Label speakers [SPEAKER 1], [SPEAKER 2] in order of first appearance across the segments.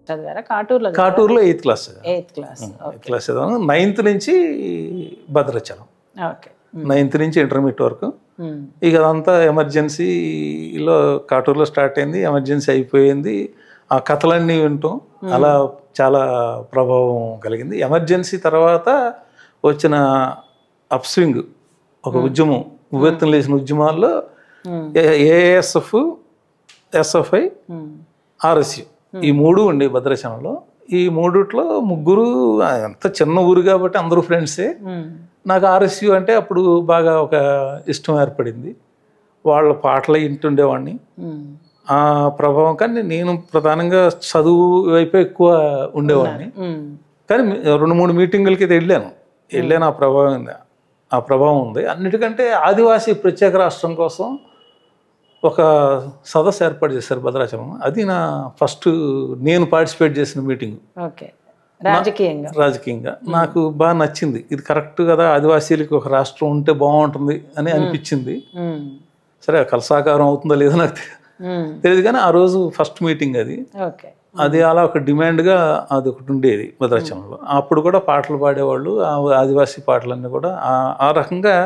[SPEAKER 1] చదివారా కాటూరులో?
[SPEAKER 2] కాటూరులో 8th class.
[SPEAKER 1] 8th class.
[SPEAKER 2] 8th class చదివాను. 9th నుంచి భద్రాచలం.
[SPEAKER 1] ఓకే.
[SPEAKER 2] 9th నుంచి ఇంటర్మీడియట్ వరకు. ఇక అదంతా ఎమర్జెన్సీలో కాటూరులో స్టార్ట్ అయింది, ఎమర్జెన్సీ అయిపోయింది. ఆ కథలన్నీ వింటాం, అలా చాలా ప్రభావం కలిగింది. ఎమర్జెన్సీ తర్వాత వచ్చిన అప్ స్వింగ్, ఒక ఉద్యమం, ఉవ్వెత్తున లేచిన ఉద్యమాల్లో ఏఎస్ఎఫ్, ఎస్ఎఫ్ఐ, ఆర్ఎస్యు ఈ 3 ఉండే భద్రాచలంలో. ఈ 3ట్లో ముగ్గురు, అంత చిన్న ఊరు కాబట్టి అందరూ ఫ్రెండ్సే. నాకు ఆర్ఎస్యు అంటే అప్పుడు బాగా ఒక ఇష్టం ఏర్పడింది. వాళ్ళ పాటలు వింటుండేవాడిని. ఆ ప్రభావం, కానీ నేను ప్రధానంగా చదువు వైపు ఎక్కువ ఉండేవాడిని. కానీ 2-3 మీటింగులకి వెళ్ళాను. ఆ ప్రభావం ఉంది. అన్నిటికంటే ఆదివాసీ ప్రత్యేక రాష్ట్రం కోసం ఒక సదస్సు ఏర్పాటు చేశారు భద్రాచలం. అది నా ఫస్ట్ నేను పార్టిసిపేట్ చేసిన మీటింగ్. రాజకీయంగా నాకు బాగా నచ్చింది. ఇది కరెక్ట్ కదా, ఆదివాసీలకి ఒక రాష్ట్రం ఉంటే బాగుంటుంది అని అనిపించింది. సరే కలసాకారం అవుతుందో లేదో నాకు తెలియదు, కానీ ఆ రోజు ఫస్ట్ మీటింగ్ అది అలా ఒక డిమాండ్గా అది ఒకటి ఉండేది భద్రాచలంలో. అప్పుడు కూడా పాటలు పాడేవాళ్ళు, ఆదివాసీ పాటలన్నీ కూడా ఆ రకంగా.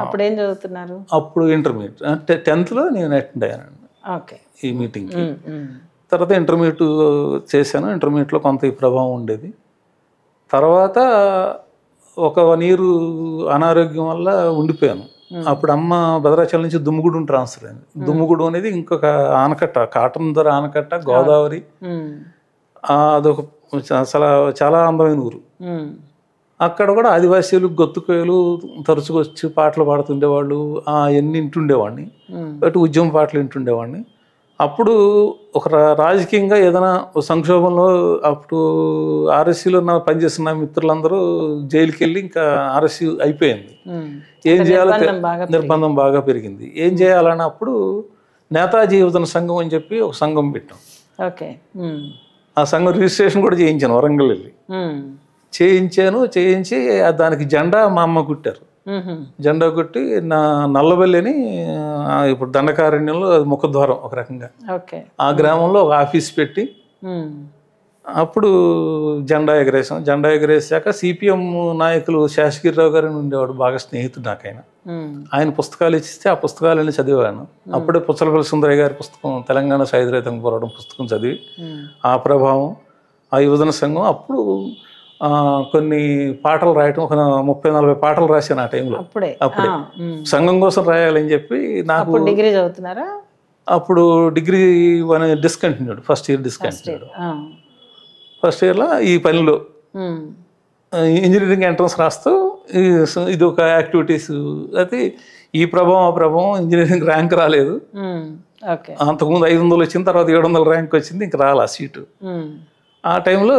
[SPEAKER 1] అప్పుడు ఏం చదువుతున్నారు?
[SPEAKER 2] అప్పుడు ఇంటర్మీడియట్, అంటే 10th నేను అటెండ్ అయ్యానండి ఈ మీటింగ్కి. తర్వాత ఇంటర్మీడియట్ చేశాను. ఇంటర్మీడియట్లో కొంత ఈ ప్రభావం ఉండేది. తర్వాత ఒక 1 year అనారోగ్యం వల్ల ఉండిపోయాను. అప్పుడు అమ్మ భద్రాచలం నుంచి దుమ్ముగూడెం ట్రాన్స్ఫర్ అయింది. దుమ్ముగూడెం అనేది ఇంకొక ఆనకట్ట, కాటన్ ధర ఆనకట్ట, గోదావరి. అదొక అసలు చాలా అందమైన ఊరు. అక్కడ కూడా ఆదివాసీలు, గొత్తుకోయలు తరచుగా వచ్చి పాటలు పాడుతుండేవాళ్ళు. అవన్నీ వింటుండేవాడిని. అటు ఉద్యమ పాటలు వింటుండేవాడిని. అప్పుడు ఒక రాజకీయంగా ఏదైనా సంక్షోభంలో, అప్పుడు ఆర్ఎస్సీలో పనిచేస్తున్న మిత్రులందరూ జైలుకి వెళ్ళి ఇంకా ఆర్ఎస్సీ అయిపోయింది. ఏం చేయాలో నిర్బంధం బాగా పెరిగింది. ఏం చేయాలన్నప్పుడు నేతాజీ యువజన సంఘం అని చెప్పి ఒక సంఘం పెట్టాం. ఆ సంఘం రిజిస్ట్రేషన్ కూడా చేయించాను, వరంగల్ వెళ్ళి చేయించి దానికి జెండా మా అమ్మ కుట్టారు. జెండా కొట్టి నల్లబల్లి అని, ఇప్పుడు దండకారణ్యంలో అది ముఖద్వారం ఒక రకంగా, ఆ గ్రామంలో ఒక ఆఫీస్ పెట్టి అప్పుడు జెండా ఎగరేసాం. జెండా ఎగరేసాక సిపిఎం నాయకులు శేషగిరిరావు గారు ఉండేవాడు, బాగా స్నేహితుడు నాకు. ఆయన పుస్తకాలు ఇచ్చిస్తే ఆ పుస్తకాలన్నీ చదివాను. అప్పుడే పుచ్చలపల్లి సుందరయ్య గారి పుస్తకం తెలంగాణ సాయుధ రైతాంగ పోరాటం పుస్తకం చదివి ఆ ప్రభావం, ఆ యువజన సంఘం. అప్పుడు కొన్ని పాటలు రాయటం, ఒక 30-40 పాటలు రాశాను ఆ టైంలో. అప్పుడే సంఘం కోసం రాయాలని చెప్పి. నాకు
[SPEAKER 1] డిగ్రీ చదువుతున్నారా?
[SPEAKER 2] అప్పుడు degree discontinued, first year discontinued. First ఇయర్లో ఈ పనిలో ఇంజనీరింగ్ ఎంట్రన్స్ రాస్తూ ఇది ఒక యాక్టివిటీస్. అయితే ఈ ప్రభావం ఇంజనీరింగ్ ర్యాంక్ రాలేదు. అంతకుముందు 500 వచ్చిన తర్వాత 700 ర్యాంక్ వచ్చింది, ఇంక రాలా సీటు. ఆ టైంలో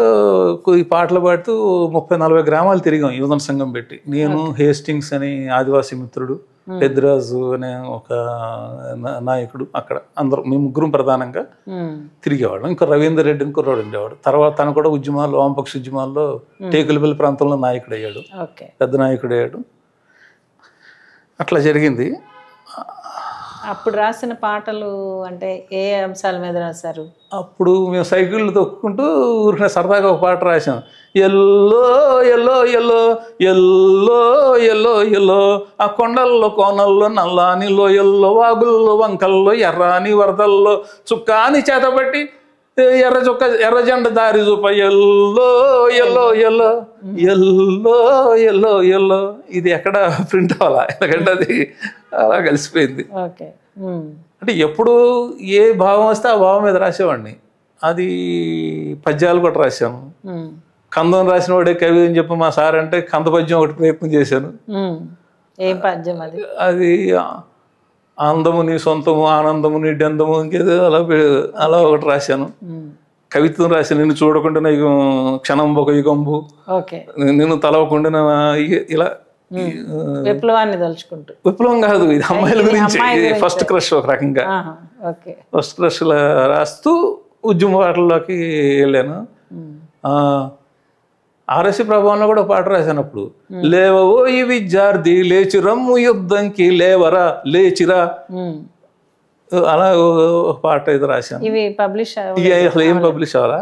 [SPEAKER 2] ఈ పాటలు పాడుతూ 30-40 గ్రామాలు తిరిగాం యువజన సంఘం పెట్టి. నేను, హేస్టింగ్స్ అని ఆదివాసీ మిత్రుడు, పెద్దరాజు అనే ఒక నాయకుడు, అక్కడ అందరూ మేము ముగ్గురం ప్రధానంగా తిరిగేవాడు. ఇంకా రవీందర్ రెడ్డి కుర్రాడు ఉండేవాడు. తర్వాత తను కూడా ఉద్యమాల్లో, వామపక్ష ఉద్యమాల్లో టేకులపల్లి ప్రాంతంలో నాయకుడు అయ్యాడు, పెద్ద నాయకుడు అయ్యాడు. అట్లా జరిగింది.
[SPEAKER 1] అప్పుడు రాసిన పాటలు అంటే ఏ అంశాల మీద రాశారు?
[SPEAKER 2] అప్పుడు మేము సైకిళ్ళు తొక్కుంటూ ఊరికే సరదాగా ఒక పాట రాసాం. ఎల్లో ఎల్లో ఎల్లో ఎల్లో ఎల్లో ఎల్లో, ఆ కొండల్లో కోనల్లో నల్లాని లోయల్లో, వాగుల్లో వంకల్లో, ఎర్రాని వరదల్లో, చుక్కాని చేతబట్టి ఎర్ర జెండ దారి చూప, ఎల్లో ఎల్లో ఎల్లో ఎల్లో ఎల్లో ఎల్లో. ఇది ఎక్కడ ప్రింట్ అవ్వాలా, ఎందుకంటే అది అలా కలిసిపోయింది. అంటే ఎప్పుడు ఏ భావం వస్తే ఆ భావం మీద రాసేవాడిని. అది పద్యాలు కూడా రాశాను. కందం రాసిన వాడే కవి అని చెప్పి మా సార్ అంటే కంద పద్యం ఒకటి ప్రయత్నం చేశాను. అది అందము నీ సొంతము, ఆనందము నీ డెందము, ఇంకేదో అలా ఒకటి రాశాను. కవిత్వం రాశాను. నిన్ను చూడకుండా నీకు క్షణం ఒక యుగంబు, నిన్ను తలవకుండా ఇలా.
[SPEAKER 1] విప్లవాన్ని తలుచుకుంటూ.
[SPEAKER 2] విప్లవం కాదు, ఇది అమ్మాయిల గురించి. ఫస్ట్ క్రష్ ఒక రకంగా. ఫస్ట్ క్రష్ రాస్తూ ఉద్యమ పాటల్లోకి వెళ్ళాను. ఆర్ఎస్సి ప్రభావంలో కూడా ఒక పాట రాశాను అప్పుడు. లేవో ఈ విద్యార్థి లేచి రమ్ము యుద్ధంకి లేవరా లేచిరా, అలా ఒక పాట అయితే రాశాను.
[SPEAKER 1] ఇవి పబ్లిష్
[SPEAKER 2] అసలు ఏం పబ్లిష్ అవ్వాలా.